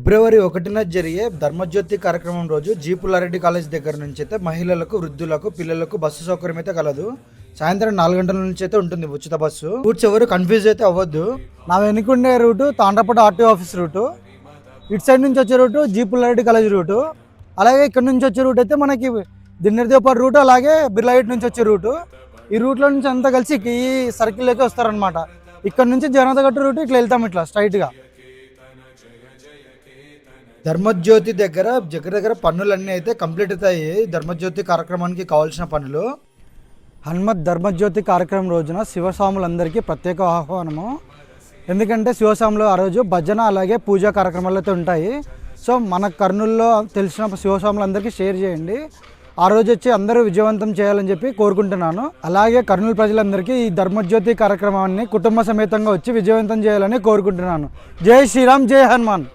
ఫిబ్రవరి 1న జరిగే ధర్మజ్యోతి కార్యక్రమం రోజు జీపులారెడ్డి కాలేజ్ దగ్గర నుంచి అయితే మహిళలకు, వృద్ధులకు, పిల్లలకు బస్సు సౌకర్యం అయితే కలదు. సాయంత్రం 4 గంటల నుంచి అయితే ఉంటుంది ఉచిత బస్సు. రూట్స్ ఎవరు కన్ఫ్యూజ్ అయితే అవ్వద్దు. నా వెనుకుండే రూటు తాండ్రపట ఆర్టీఓ ఆఫీస్ రూటు, ఇటు సైడ్ నుంచి వచ్చే రూటు జీపులారెడ్డి కాలేజ్ రూటు, అలాగే ఇక్కడ నుంచి వచ్చే రూట్ అయితే మనకి దిన్నెరదేవపాడు రూటు, అలాగే బిర్లాయిట్ నుంచి వచ్చే రూటు. ఈ రూట్లో నుంచి అంతా కలిసి ఈ సర్కిల్లోకి వస్తారనమాట. ఇక్కడ నుంచి జనతగట్టు రూటు ఇట్లా వెళ్తాం, ఇట్లా స్ట్రైట్గా. ధర్మజ్యోతి దగ్గర పనులన్నీ అయితే కంప్లీట్ అవుతాయి. ధర్మజ్యోతి కార్యక్రమానికి కావాల్సిన పనులు. హనుమత్ ధర్మజ్యోతి కార్యక్రమం రోజున శివస్వాములందరికీ ప్రత్యేక ఆహ్వానము. ఎందుకంటే శివస్వాములు ఆ రోజు భజన అలాగే పూజా కార్యక్రమాలు అయితే ఉంటాయి. సో మన కర్నూలులో తెలిసిన శివస్వాములందరికీ షేర్ చేయండి. ఆ రోజు వచ్చి అందరూ విజయవంతం చేయాలని చెప్పి కోరుకుంటున్నాను. అలాగే కర్నూలు ప్రజలందరికీ ఈ ధర్మజ్యోతి కార్యక్రమాన్ని కుటుంబ సమేతంగా వచ్చి విజయవంతం చేయాలని కోరుకుంటున్నాను. జై శ్రీరామ్, జై హనుమాన్.